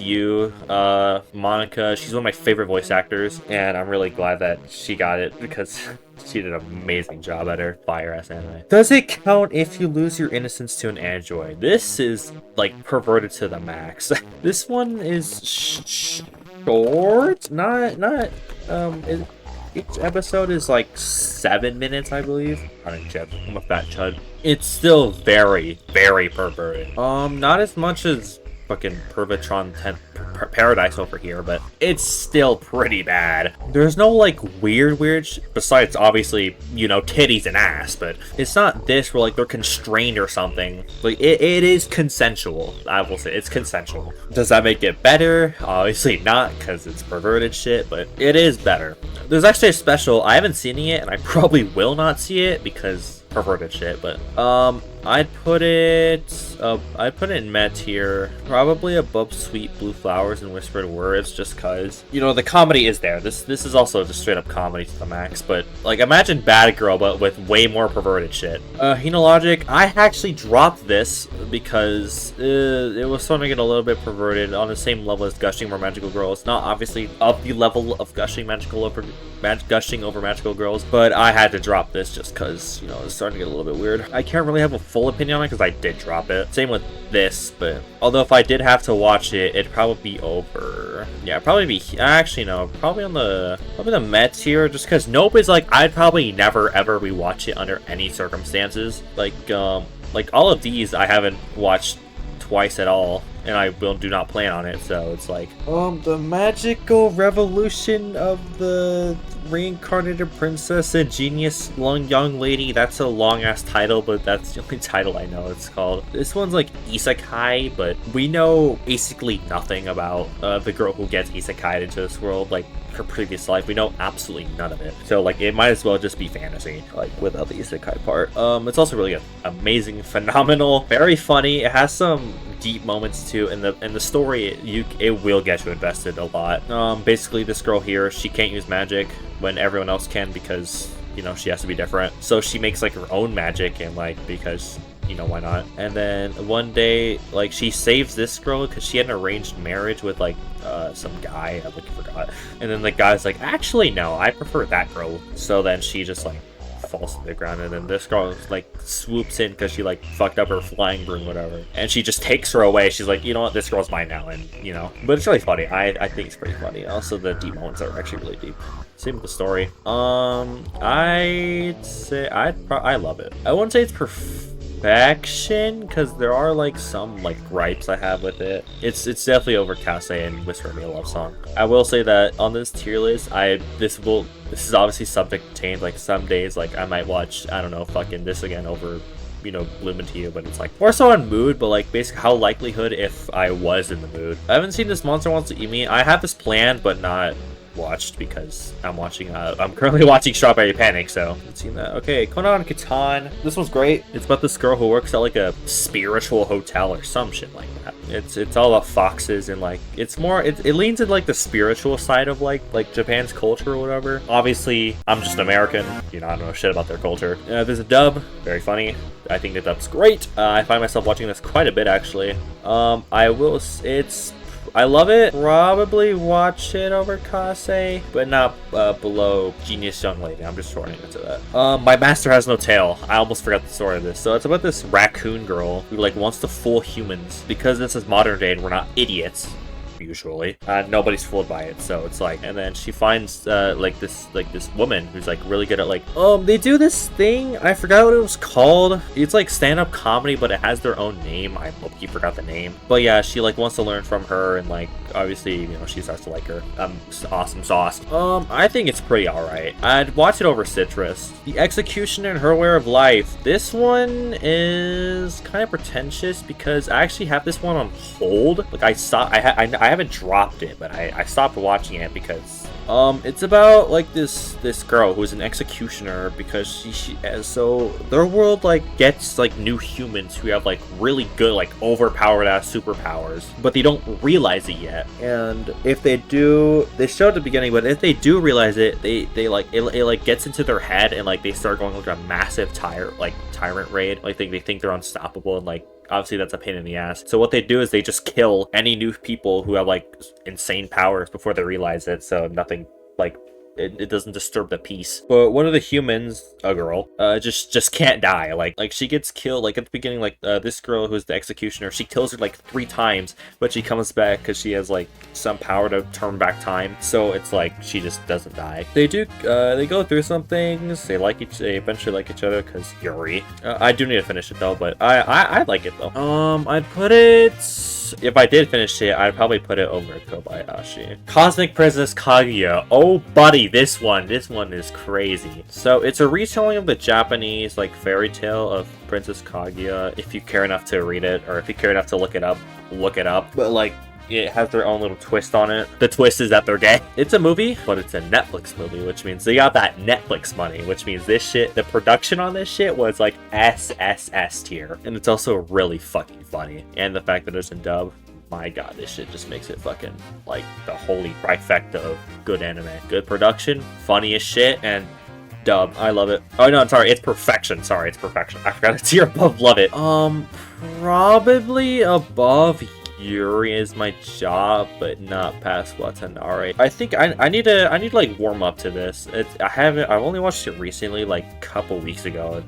Monica. She's one of my favorite voice actors, and I'm really glad that she got it because She did an amazing job at her fire-ass anime. Does it count if you lose your innocence to an android? This is, like, perverted to the max. This one is short? Each episode is like 7 minutes, I believe. I'm a fat chud. It's still very, very perverted. Not as much as fucking Pervitron 10 Paradise over here, but it's still pretty bad. There's no like weird besides obviously, you know, titties and ass, but it's not this where like they're constrained or something. Like it is consensual. I will say it's consensual. Does that make it better? Obviously not, because it's perverted shit, but it is better. There's actually a special, I haven't seen it and I probably will not see it because perverted shit, but I'd put it in Met tier, probably above Sweet Blue Flowers and Whispered Words, just cause, you know, the comedy is there. This is also just straight up comedy to the max, but like imagine Bad Girl but with way more perverted shit. Hina Logic, I actually dropped this because it was starting to get a little bit perverted on the same level as Gushing Over Magical Girls. Not obviously of the level of Gushing over Magical Girls, but I had to drop this just cause, you know, it's starting to get a little bit weird. I can't really have a full opinion on it because I did drop it. Same with this, but although if I did have to watch it, it'd probably be over. Yeah, probably be, actually no, probably on the Met tier, just because Nope is like, I'd probably never ever rewatch it under any circumstances. Like all of these I haven't watched twice at all, and I do not plan on it, so it's like the magical revolution of the Reincarnated Princess and Genius Young Lady. That's a long ass title, but that's the only title I know it's called. This one's like isekai, but we know basically nothing about the girl who gets isekai into this world, like her previous life. We know absolutely none of it, so like it might as well just be fantasy, like without the isekai part. It's also really good, amazing, phenomenal, very funny. It has some deep moments too, and the story, it will get you invested a lot. Basically this girl here, she can't use magic when everyone else can because, you know, she has to be different, so she makes like her own magic, and like because, you know, why not? And then one day, like, she saves this girl because she had an arranged marriage with like some guy, I like forgot, and then the guy's like, actually no, I prefer that girl. So then she just like falls to the ground, and then this girl like swoops in because she like fucked up her flying broom, whatever, and she just takes her away. She's like, you know what, this girl's mine now, and you know, but it's really funny. I think it's pretty funny. Also, the deep moments are actually really deep. Same with the story. I'd say I love it. I wouldn't say it's perfection because there are like some like gripes I have with it. It's definitely over Kase and Whisper Me a Love Song. I will say that on this tier list, this is obviously subject to change. Like some days, like I might watch, I don't know, fucking this again over, you know, Bloom into You, but it's like more so on mood, but like basically how likelihood if I was in the mood. I haven't seen this Monster Wants to Eat Me. I have this planned but not watched because I'm currently watching Strawberry Panic, so I've seen that. Okay, Konohana Kitan. This one's great. It's about this girl who works at like a spiritual hotel or some shit like that. It's all about foxes, and like it's more, it leans in like the spiritual side of like Japan's culture or whatever. Obviously I'm just American, you know, I don't know shit about their culture. There's a dub, very funny. I think the dub's great. I find myself watching this quite a bit actually. I love it. Probably watch it over Kase, but not below Genius Young Lady. I'm just shortening it to that. My Master Has No Tail. I almost forgot the story of this. So it's about this raccoon girl who like wants to fool humans because this is modern day and we're not idiots. Usually nobody's fooled by it, so it's like, and then she finds like this woman who's like really good at like they do this thing, I forgot what it was called. It's like stand-up comedy, but it has their own name. I low-key forgot the name, but yeah, she like wants to learn from her, and like obviously, you know, she starts to like her. Awesome sauce. I think it's pretty all right. I'd watch it over Citrus. The Executioner and Her Way of Life. This one is kind of pretentious because I actually have this one on hold. Like I haven't dropped it, but I stopped watching it because it's about like this girl who's an executioner because so their world like gets like new humans who have like really good like overpowered ass superpowers, but they don't realize it yet. And if they do, they show at the beginning, but if they do realize it, they like it like gets into their head, and like they start going like a massive tyrant raid. Like they think they're unstoppable, and like obviously that's a pain in the ass. So what they do is they just kill any new people who have like insane powers before they realize it, so nothing like it doesn't disturb the peace. But one of the humans, a girl, just can't die. Like she gets killed, like at the beginning, like this girl who's the executioner, she kills her like 3 times, but she comes back because she has like some power to turn back time. So it's like she just doesn't die. They go through some things. They eventually like each other because Yuri. I do need to finish it though, but I like it though. I'd put it, if I did finish it, I'd probably put it over Kobayashi. Cosmic Princess Kaguya. Oh buddy, this one is crazy. So it's a retelling of the Japanese like fairy tale of Princess Kaguya. If you care enough to read it, or if you care enough to look it up. But like, it has their own little twist on it. The twist is that they're gay. It's a movie, but it's a Netflix movie, which means they got that Netflix money, which means this shit, the production on this shit was like SSS tier. And it's also really fucking funny. And the fact that it's in dub, my god, this shit just makes it fucking like the holy trifecta of good anime. Good production, funny as shit, and dub. I love it. Oh no, I'm sorry, it's perfection. Sorry, it's perfection. I forgot it's here above love it. Probably above Yuri is my job, but not past Watanabe. I think I need to like warm up to this. I've only watched it recently, like a couple weeks ago,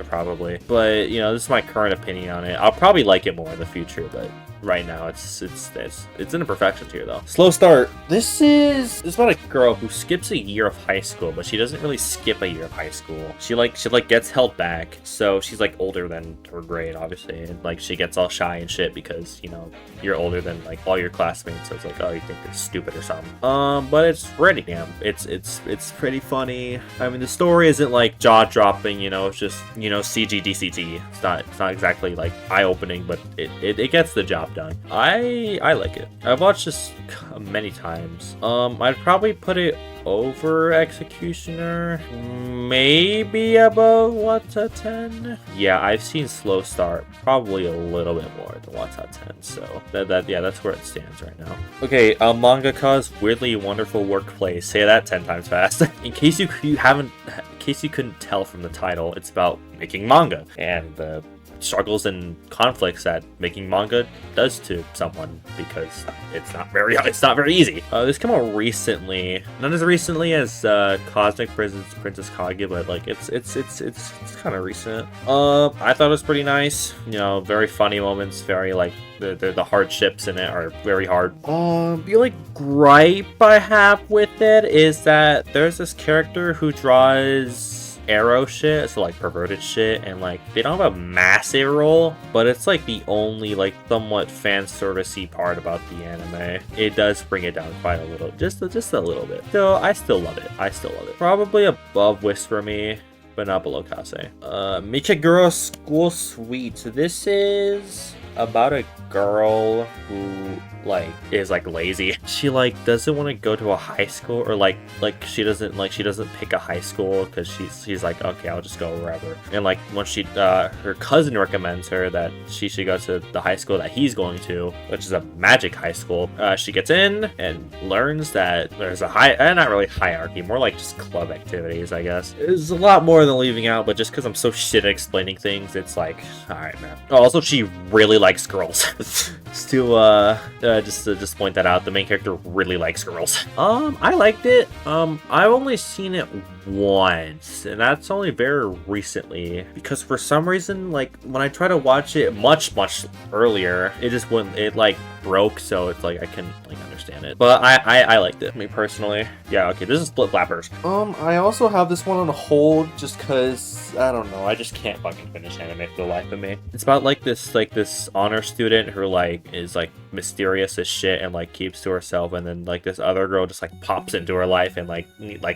probably. But you know, this is my current opinion on it. I'll probably like it more in the future, but right now it's in a perfection tier though. Slow start. This is about a girl who skips a year of high school, but she doesn't really skip a year of high school. She gets held back, so she's like older than her grade, obviously, and like she gets all shy and shit because, you know, you're older than like all your classmates, so it's like, oh, you think they're stupid or something. But it's pretty damn. It's pretty funny. I mean, the story isn't like jaw-dropping, you know, it's just, you know, CG DCT. It's not exactly like eye-opening, but it gets the job done. I like it. I've watched this many times. I'd probably put it over Executioner, maybe above Wata 10. Yeah, I've seen Slow Start probably a little bit more than Wata 10, so that's where it stands right now. Okay, Mangaka's Weirdly Wonderful Workplace. Say that 10 times fast. In case you couldn't tell from the title, it's about making manga and the struggles and conflicts that making manga does to someone, because it's not very easy. This came out recently, not as recently as Cosmic Princess Kaguya, but like it's kind of recent. I thought it was pretty nice. You know, very funny moments. Very like the hardships in it are very hard. The only gripe I have with it is that there's this character who draws arrow shit, so like perverted shit, and like they don't have a massive role, but it's like the only like somewhat fan servicey part about the anime. It does bring it down quite a little, just a little bit. So I still love it. Probably above Whisper Me, but not below Kase. Mikagura School Suite. So this is about a girl who like is like lazy. She like doesn't want to go to a high school, or like she doesn't pick a high school because she's like, okay, I'll just go wherever. And like when her cousin recommends her that she should go to the high school that he's going to, which is a magic high school. She gets in and learns that there's a not really hierarchy, more like just club activities, I guess. It's a lot more than leaving out, but just because I'm so shit at explaining things, it's like, all right, man. Oh, also, she really likes girls. Just to point that out, the main character really likes girls. I liked it. I've only seen it once, and that's only very recently, because for some reason, like when I try to watch it much earlier, it just wouldn't, it like broke, so it's like I can like understand it. But I liked it, me personally. Yeah, okay, this is Split Flappers. I also have this one on hold just because I don't know, I just can't fucking finish anime for the life of me. It's about like this honor student who like is like mysterious as shit and like keeps to herself, and then like this other girl just like pops into her life and like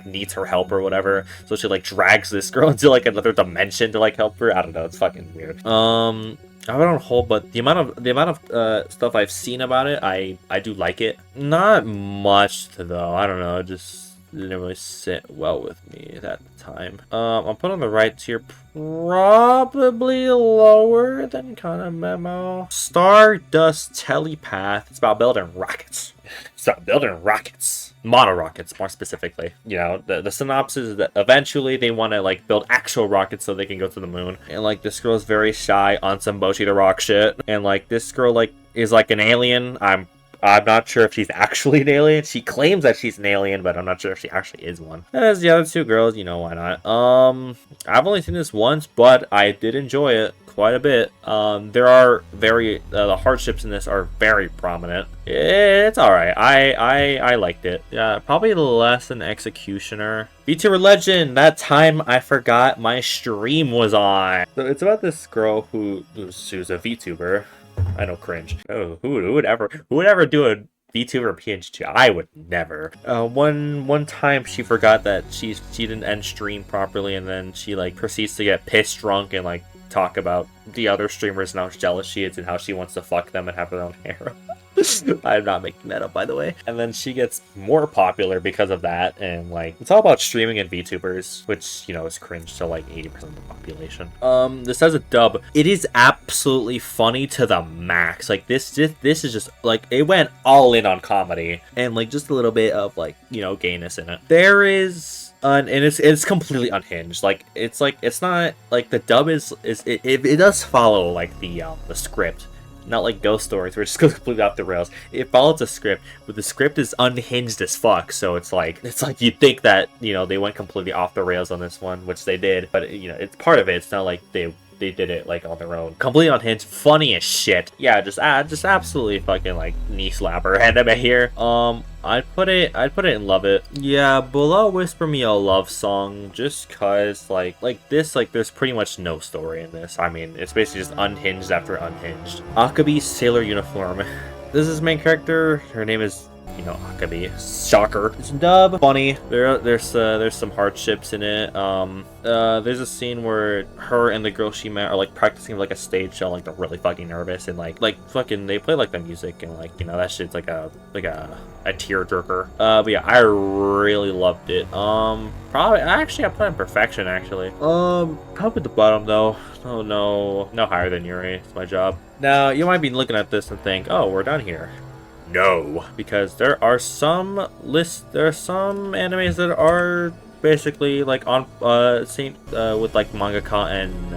needs her help or whatever. So she like drags this girl into like another dimension to like help her. I don't know, it's fucking weird. I have it on hold, but the amount of stuff I've seen about it, I do like it. Not much though. I don't know, it just didn't really sit well with me at the time. I'll put on the right tier, probably lower than kind of Memo. Stardust Telepath. It's about building rockets. Model rockets, more specifically. You know, the synopsis is that eventually they want to like build actual rockets so they can go to the moon. And like this girl is very shy on some Boshi the Rock shit. And like this girl like is like an alien. I'm I'm not sure if she's actually an alien. She claims that she's an alien, but I'm not sure if she actually is one. As the other two girls, you know, why not? I've only seen this once, but I did enjoy it quite a bit. There are the hardships in this are very prominent. It's all right. I liked it. Yeah, probably less than Executioner. VTuber Legend. That time I forgot my stream was on. So it's about this girl she was a VTuber. I know, cringe. Oh, who would ever do a VTuber PNG? I would never. One time she forgot that she didn't end stream properly, and then she like proceeds to get pissed drunk and like talk about the other streamers and how jealous she is and how she wants to fuck them and have her own harem. I'm not making that up, by the way. And then she gets more popular because of that, and like it's all about streaming and VTubers, which, you know, is cringe to like 80% of the population. This has a dub. It is absolutely funny to the max. Like this is just like, it went all in on comedy and like just a little bit of like, you know, gayness in it. There is and it's completely unhinged. Like it's not like the dub it does follow like the script. Not like Ghost Stories, where it just goes completely off the rails. It follows a script, but the script is unhinged as fuck. So it's like you'd think that, you know, they went completely off the rails on this one, which they did. But you know, it's part of it. It's not like they did it like on their own. Completely unhinged, funny as shit. Yeah, just absolutely fucking like knee slapper anime here. I'd put it in Love It. Yeah, below Whisper Me a Love Song, just cause like this, like there's pretty much no story in this. I mean, it's basically just unhinged after unhinged. Akabi's Sailor Uniform. This is main character. Her name is, you know, Akabi. Shocker. It's dub. Funny. There's some hardships in it. There's a scene where her and the girl she met are like practicing like a stage show, like they're really fucking nervous, and like fucking they play like the music, and like, you know, that shit's like a tearjerker. But yeah, I really loved it. Probably actually I put in Perfection actually. Probably the bottom though. Oh no higher than Yuri. It's my job. Now you might be looking at this and think, oh, we're done here. No, because there are some animes that are basically like on same with like mangaka and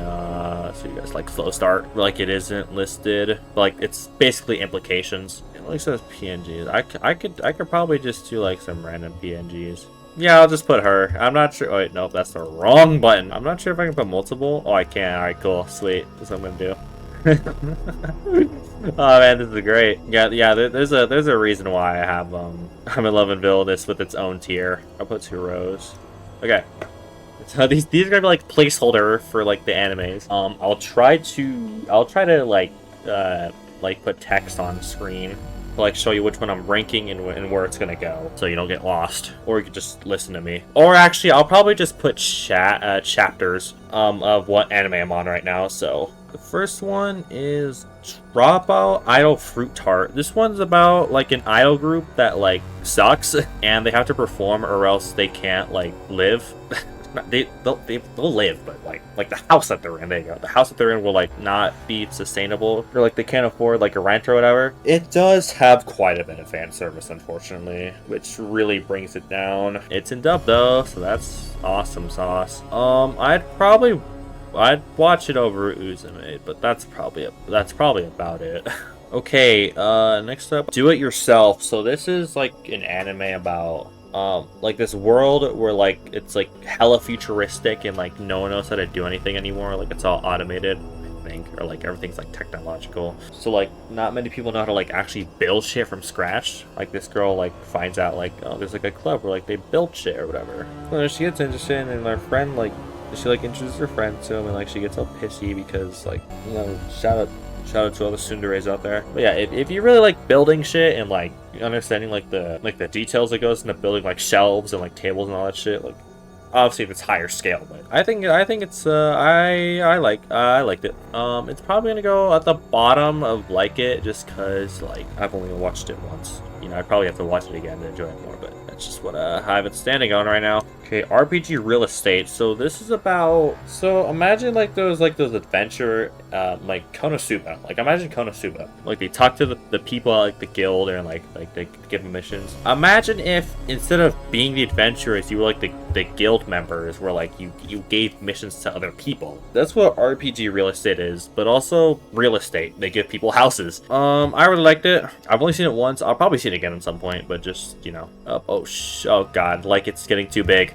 so you guys like Flow Start, like it isn't listed, like it's basically implications. It like says PNGs. I could probably just do like some random PNGs. Yeah, I'll just put her. I'm not sure. Oh wait, nope, that's the wrong button. I'm not sure if I can put multiple. Oh, I can. All right, cool, sweet. That's what I'm gonna do. Oh man, this is great. Yeah. There's a reason why I have I'm in Lovinville this with its own tier. I'll put 2 rows. Okay. So these are gonna be like placeholder for like the animes. I'll try to like put text on screen to like show you which one I'm ranking and where it's gonna go, so you don't get lost. Or you can just listen to me. Or actually, I'll probably just put chapters of what anime I'm on right now. So the first one is Dropout Idol Fruit Tart. This one's about like an idol group that like sucks and they have to perform or else they can't like live. They'll live, but like the house that they're in, there you go. The house that they're in will like not be sustainable, or like they can't afford like a rent or whatever. It does have quite a bit of fan service, unfortunately, which really brings it down. It's in dub though, so that's awesome sauce. I'd watch it over Uzume, but that's probably about it. Okay, next up, Do It Yourself. So this is like an anime about like this world where like it's like hella futuristic and like no one knows how to do anything anymore. Like it's all automated, I think, or like everything's like technological. So like not many people know how to like actually build shit from scratch. Like this girl like finds out like, oh, there's like a club where like they build shit or whatever. So she gets interested, and her friend like she like introduces her friend to him, and like she gets all pissy because like, you know, shout out to all the tsunderes out there. But yeah, if you really like building shit and like understanding like the details that goes into building like shelves and like tables and all that shit, like obviously it's higher scale, but I think it's I liked it. It's probably gonna go at the bottom of like it just cause like I've only watched it once. You know, I probably have to watch it again to enjoy it more, but that's just what I have it standing on right now. Okay, RPG real estate. So this is about, so imagine like those adventure like Konosuba. Like imagine Konosuba. Like they talk to the people at like the guild and like they give them missions. Imagine if instead of being the adventurers, you were like the guild members, where like you gave missions to other people. That's what RPG real estate is, but also real estate. They give people houses. I really liked it. I've only seen it once. I'll probably see it again at some point, but just, you know, oh god, like it's getting too big.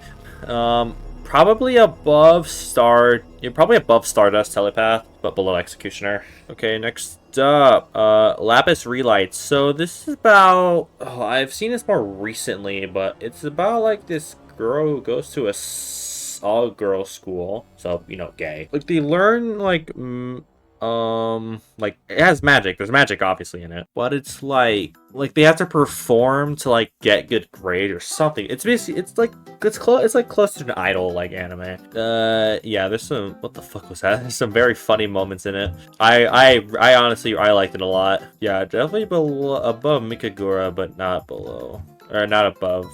Probably above Stardust Telepath, but below Executioner. Okay, next up, Lapis Re. So this is about, I've seen this more recently, but it's about like this girl who goes to a all-girls school, so, you know, gay. Like they learn like like it has magic. There's magic obviously in it, but it's like they have to perform to like get good grade or something. It's basically, it's like close to an idol like anime. Yeah, there's some, what the fuck was that? There's some very funny moments in it. I honestly liked it a lot. Yeah, definitely above Mikagura, but not below, or not above.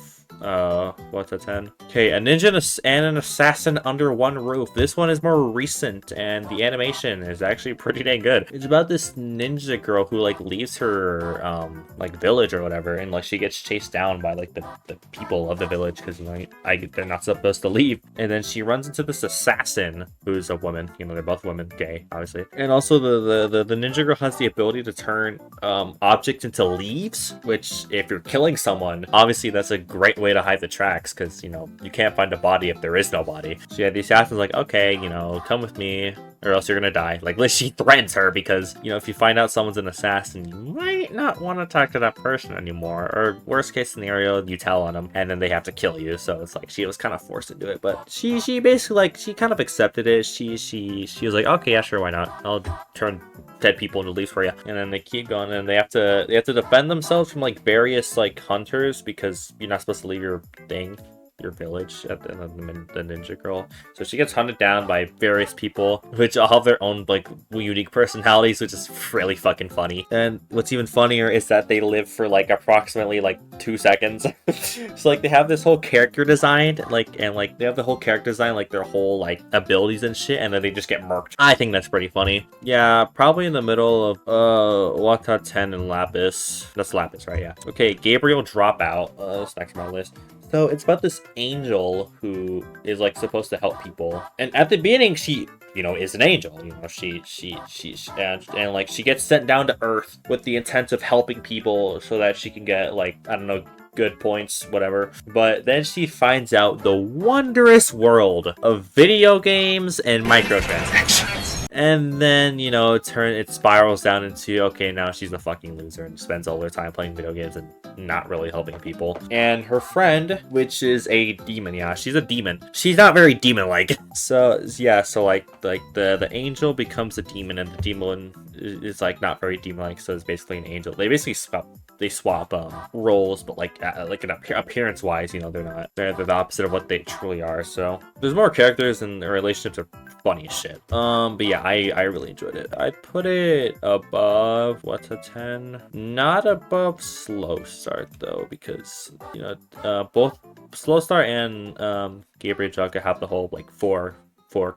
What's a 10? Okay, a ninja and an assassin under one roof. This one is more recent, and the animation is actually pretty dang good. It's about this ninja girl who like leaves her like village or whatever, and like she gets chased down by like the people of the village, because, you know, they're not supposed to leave. And then she runs into this assassin who's a woman. You know, they're both women, gay, obviously. And also the ninja girl has the ability to turn objects into leaves, which if you're killing someone, obviously that's a great way to hide the tracks, because, you know, you can't find a body if there is no body. So yeah, the assassin's like, okay, you know, come with me or else you're gonna die. Like, she threatens her because, you know, if you find out someone's an assassin, you might not want to talk to that person anymore, or worst case scenario, you tell on them and then they have to kill you. So it's like she was kind of forced to do it, but she basically, like, she kind of accepted it. She was like, okay, yeah, sure, why not, I'll turn dead people into leaves for you. And then they keep going, and they have to defend themselves from like various like hunters, because you're not supposed to leave your village at the ninja girl. So she gets hunted down by various people, which all have their own like unique personalities, which is really fucking funny. And what's even funnier is that they live for like approximately like 2 seconds. So like they have this whole character design, like their whole like abilities and shit, and then they just get murked. I think that's pretty funny. Yeah, probably in the middle of Wata 10 and Lapis. That's Lapis, right? Yeah. Okay, Gabriel Dropout. That's next on my list. So it's about this angel who is like supposed to help people, and at the beginning she, you know, is an angel. You know, she and like she gets sent down to Earth with the intent of helping people so that she can get like, I don't know, good points, whatever. But then she finds out the wondrous world of video games and microtransactions. And then, you know, it spirals down into, okay, now she's a fucking loser and spends all her time playing video games and not really helping people. And her friend, which is a demon, yeah, she's a demon. She's not very demon-like. So, yeah, so like the angel becomes a demon, and the demon is like not very demon-like, so it's basically an angel. They basically swap roles, but like appearance wise, you know, they're the opposite of what they truly are. So there's more characters, and the relationships are funny as shit. But yeah, I really enjoyed it. I'd put it above, what's a 10? Not above Slow Start though, because, you know, both Slow Start and Gabriel Dropout have the whole like four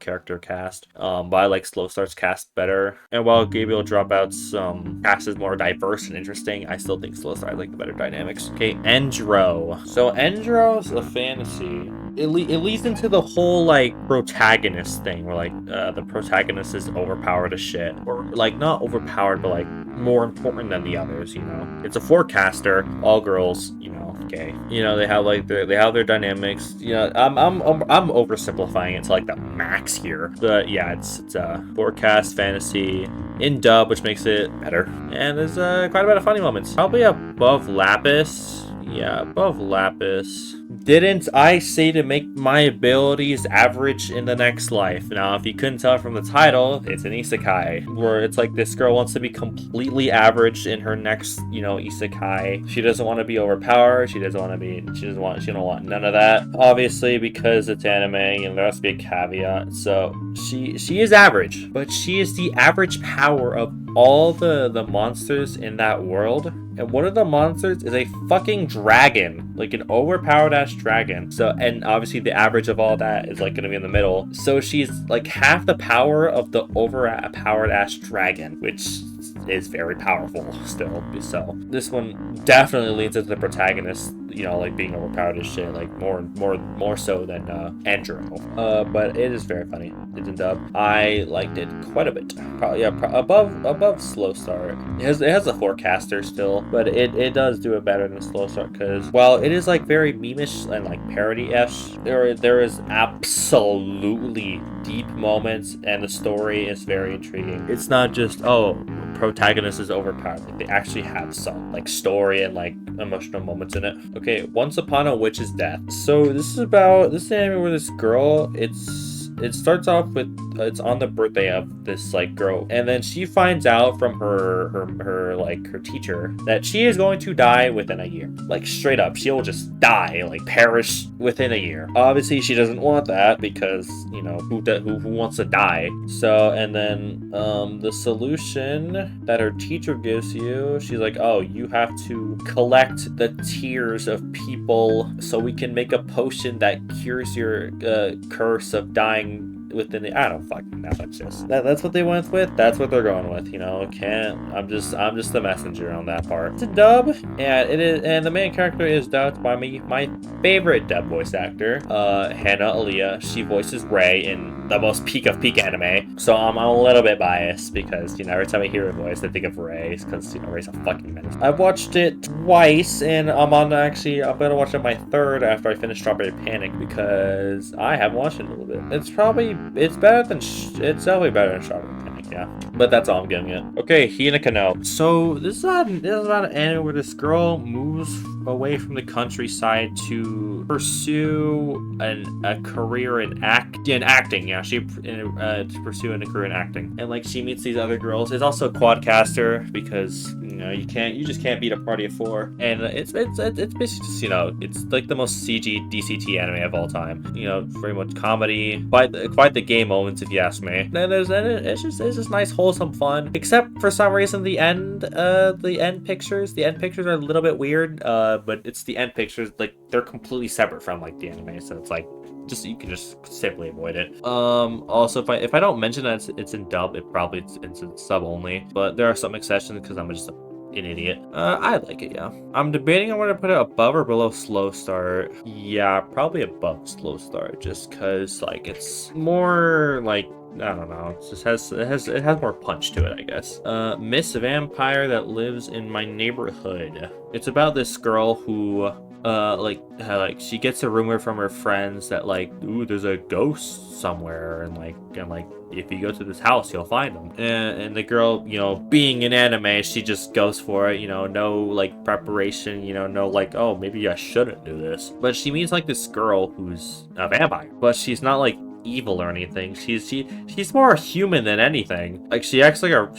character cast, but I like Slow Start's cast better. And while Gabriel Dropout's cast is more diverse and interesting, I still think Slow Start like the better dynamics. Okay, Endro. So Endro's a fantasy. It leads into the whole like protagonist thing, where like the protagonist is overpowered as shit, or like not overpowered, but like more important than the others. You know, it's a forecaster, all girls. You know, okay. You know, they have like their dynamics. You know, I'm oversimplifying it to like the max here, but yeah, it's a forecast fantasy in dub, which makes it better. And there's quite a bit of funny moments. Probably above Lapis. Yeah, above Lapis. Didn't I say to make my abilities average in the next life? Now, if you couldn't tell from the title, it's an isekai, where it's like this girl wants to be completely average in her next, you know, isekai. She doesn't want to be overpowered. She don't want none of that. Obviously, because it's anime, you know, there has to be a caveat. So she is average, but she is the average power of all the monsters in that world. And one of the monsters is a fucking dragon, like an overpowered ass dragon. So, and obviously the average of all that is like going to be in the middle. So she's like half the power of the overpowered ass dragon, which is very powerful still. So this one definitely leans into the protagonist, you know, like being overpowered as shit, like more so than Andro. But it is very funny. It's in dub. I liked it quite a bit. Probably above Slow Start. It has a forecaster still, but it does do it better than Slow Start, because while it is like very meme-ish and like parody-ish, there is absolutely deep moments, and the story is very intriguing. It's not just, oh, protagonist is overpowered. Like, they actually have some like story and like emotional moments in it. Okay, Once Upon a Witch's Death. So this is anime where this girl, it starts off with it's on the birthday of this like girl, and then she finds out from her teacher that she is going to die within a year. Like straight up, she'll just die, like perish within a year. Obviously she doesn't want that, because you know who wants to die. So, and then the solution that her teacher gives you, she's like, oh, you have to collect the tears of people so we can make a potion that cures your curse of dying within the, I don't fucking know. That's what they went with. That's what they're going with. You know, I'm just the messenger on that part. It's a dub, and it is, and the main character is dubbed by my favorite dub voice actor, Hannah Aaliyah. She voices Rei in the most peak of peak anime. So I'm a little bit biased, because you know every time I hear her voice, I think of Rei, because you know Rei's a fucking menace. I've watched it twice, and I'm gonna watch it my third after I finish Strawberry Panic, because I haven't watched it in a little bit. It's definitely better than Strawberry Panic, yeah. But that's all I'm giving it. Okay, Hinako Note. So this is about an anime where this girl moves away from the countryside to pursue a career in acting. Yeah, to pursue a career in acting, and like she meets these other girls. It's also a quadcaster, because you know you just can't beat a party of four, and it's basically just, you know, it's like the most CG DCT anime of all time. You know, very much comedy, quite the gay moments, if you ask me. And it's just nice, wholesome fun. Except for some reason the end pictures are a little bit weird. But it's the end pictures, like they're completely separate from like the anime, so it's like you can just simply avoid it. Also, if I don't mention that it's in dub, it's in sub only. But there are some exceptions, because I'm just an idiot. I like it, yeah. I'm debating on whether to put it above or below Slow Start. Yeah, probably above Slow Start, just because like it's more like, I don't know. It has more punch to it, I guess. Miss Vampire That Lives in My Neighborhood. It's about this girl who she gets a rumor from her friends that like, ooh, there's a ghost somewhere, and if you go to this house, you'll find them. And the girl, you know, being an anime, she just goes for it, you know, no like preparation, you know, no like, oh, maybe I shouldn't do this. But she meets like this girl who's a vampire, but she's not like evil or anything. She's more human than anything. Like she acts like a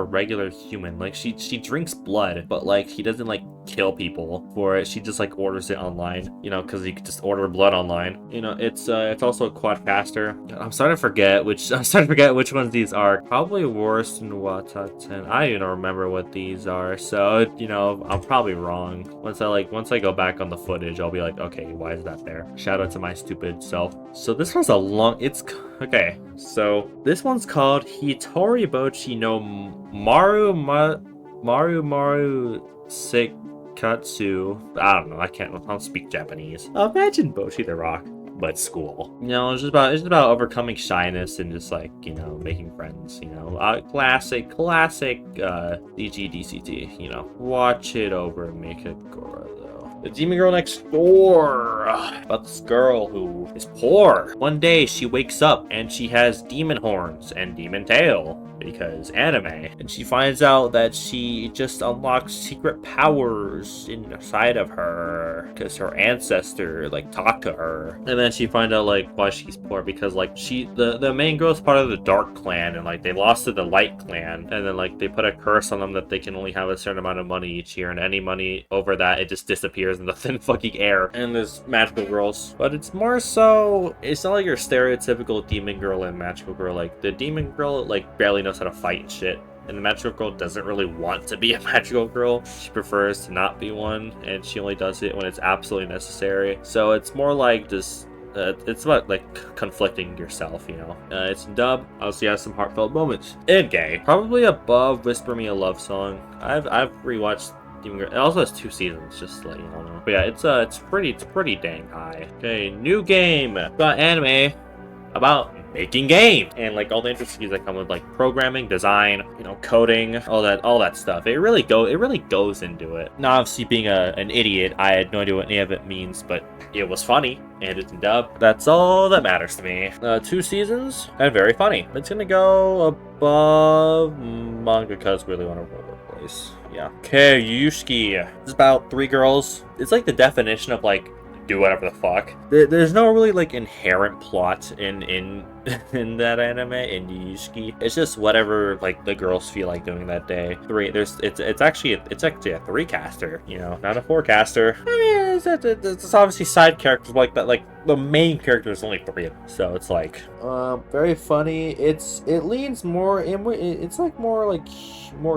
regular human. Like she drinks blood, but like she doesn't like kill people for it. She just like orders it online, you know, because you could just order blood online. You know, it's also a quadcaster. I'm starting to forget which ones these are. Probably worse than Wataten. I don't even remember what these are, so you know I'm probably wrong. Once I go back on the footage, I'll be like, okay, why is that there? Shout out to my stupid self. So this one's okay, so this one's called Hitori Bocchi no Marumaru Seikatsu. I don't know, I don't speak Japanese. Imagine Bocchi the Rock, but school. You know, it's just about overcoming shyness and just like, you know, making friends, you know. Classic DG DCT, you know. Watch it over and make it Gora though. The Demon Girl Next Door. About this girl who is poor. One day she wakes up and she has demon horns and demon tail, because anime. And she finds out that she just unlocks secret powers inside of her, because her ancestor like talked to her. And then she finds out like why she's poor, because like the main girl is part of the Dark Clan, and like they lost to the Light Clan, and then like they put a curse on them that they can only have a certain amount of money each year, and any money over that, it just disappears in the thin fucking air. And there's magical girls, but it's more so, it's not like your stereotypical demon girl and magical girl. Like the demon girl like barely knows how to fight and shit. and the magical girl doesn't really want to be a magical girl. She prefers to not be one, and she only does it when it's absolutely necessary. So it's more like just it's about like conflicting yourself, you know. It's dub. Also has some heartfelt moments. And gay, probably above Whisper Me a Love Song. I've rewatched. It also has 2 seasons, just to let you all know. But yeah, it's pretty dang high. Okay, new game about anime about making games, and like all the intricacies that come with like programming, design, you know, coding, all that stuff. It really goes into it. Now, obviously, being an idiot, I had no idea what any of it means, but it was funny and it's in dub. That's all that matters to me. 2 seasons and very funny. It's gonna go above manga because really want to roll place. Yeah. Okay, Yushiki. It's about 3 girls. It's like the definition of like do whatever the fuck. There's no really like inherent plot in in that anime in Yushiki. It's just whatever like the girls feel like doing that day. It's actually a 3-caster, you know, not a 4-caster. I mean, it's obviously side characters like that. Like the main character is only 3 of them, so it's like very funny. It leans more in. It's like more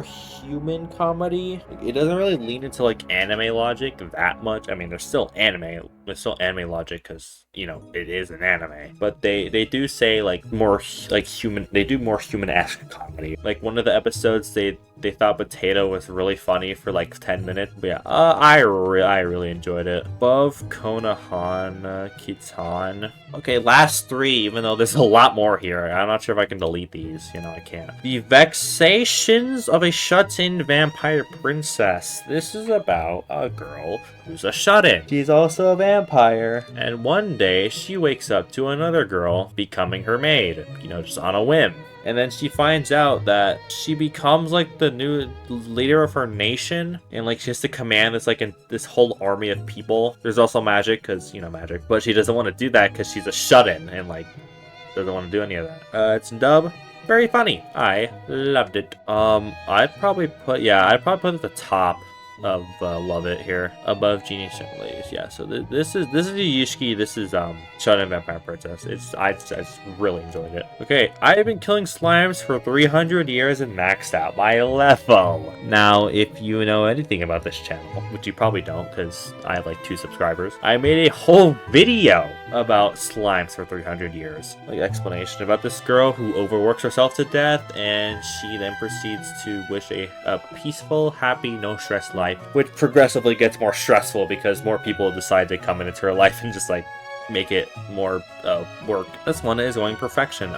human comedy. It doesn't really lean into like anime logic that much. I mean, there's still anime logic because, you know, it is an anime, but they do say like more like human. They do more human-esque comedy. Like one of the episodes, they thought Potato was really funny for like 10 minutes. But yeah, I really enjoyed it. Above Konohana Kitan. Okay, last 3, even though there's a lot more here. I'm not sure if I can delete these. You know, I can't. The Vexations of a Shut-In Vampire Princess. This is about a girl who's a shut-in. She's also a vampire. And one day, she wakes up to another girl becoming her maid. You know, just on a whim. And then she finds out that she becomes like the new leader of her nation, and like she has to command this whole army of people. There's also magic, because, you know, magic, but she doesn't want to do that because she's a shut-in and like doesn't want to do any of that. It's in dub. Very funny. I loved it. I'd probably put it at the top of Love It here, above Genie Ladies. Yeah, so this is Yushiki. This is Shut-In Vampire Princess. I just really enjoyed it. Okay, I have been killing slimes for 300 years and maxed out my level. Now, if you know anything about this channel, which you probably don't because I have like 2 subscribers, I made a whole video about slimes for 300 years. Like explanation about this girl who overworks herself to death, and she then proceeds to wish a peaceful, happy, no stress life, which progressively gets more stressful because more people decide to come into her life and just like make it more work. This one is going perfection.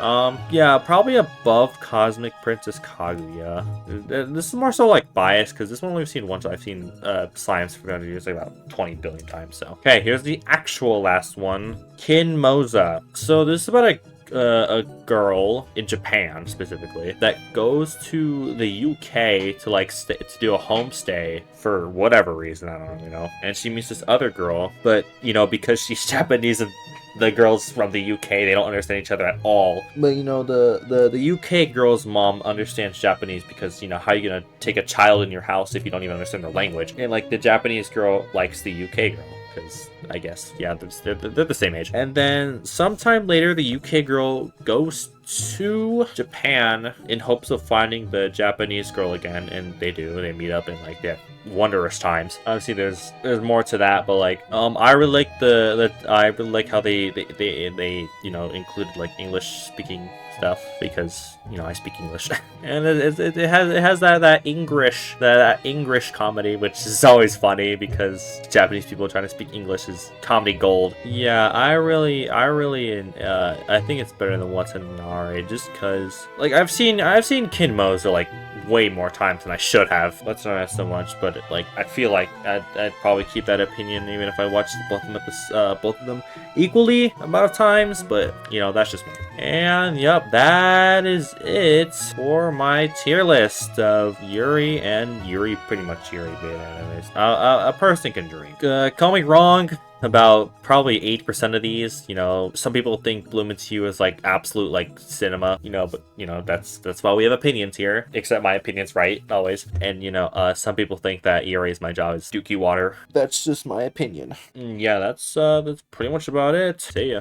Yeah, probably above Cosmic Princess Kaguya. This is more so like biased because this one we've seen once. I've seen slimes for 300 years like about 20 billion times. So okay, here's the actual last one, Kinmoza. So this is about a girl in Japan specifically that goes to the UK to like to do a homestay for whatever reason, I don't really know. And she meets this other girl, but you know, because she's Japanese and the girls from the UK, they don't understand each other at all. But you know, the UK girl's mom understands Japanese because, you know, how are you gonna take a child in your house if you don't even understand their language? And like the Japanese girl likes the UK girl because I guess, yeah, they're the same age. And then sometime later, the UK girl goes to Japan in hopes of finding the Japanese girl again, and they do. They meet up and like they have wondrous times. Obviously, there's more to that, but like I really like how they you know included like English speaking stuff because, you know, I speak English and it has that English comedy, which is always funny because Japanese people trying to speak English is comedy gold. Yeah, I think it's better than Watanabe just because like I've seen Kinmoza like way more times than I should have. Let's not ask so much, but like I feel like I'd probably keep that opinion even if I watched both of them equally amount of times, but you know, that's just me. And yep, that is it for my tier list of Yuri and pretty much Yuri bit animes. A person can drink. Call me wrong about probably 80% of these. You know, some people think Bloom and Hue is like absolute like cinema, you know, but you know, that's why we have opinions here, except my opinion's right always. And you know, some people think that Yuri is my job is Dookie Water. That's just my opinion. Yeah, that's pretty much about it. See ya.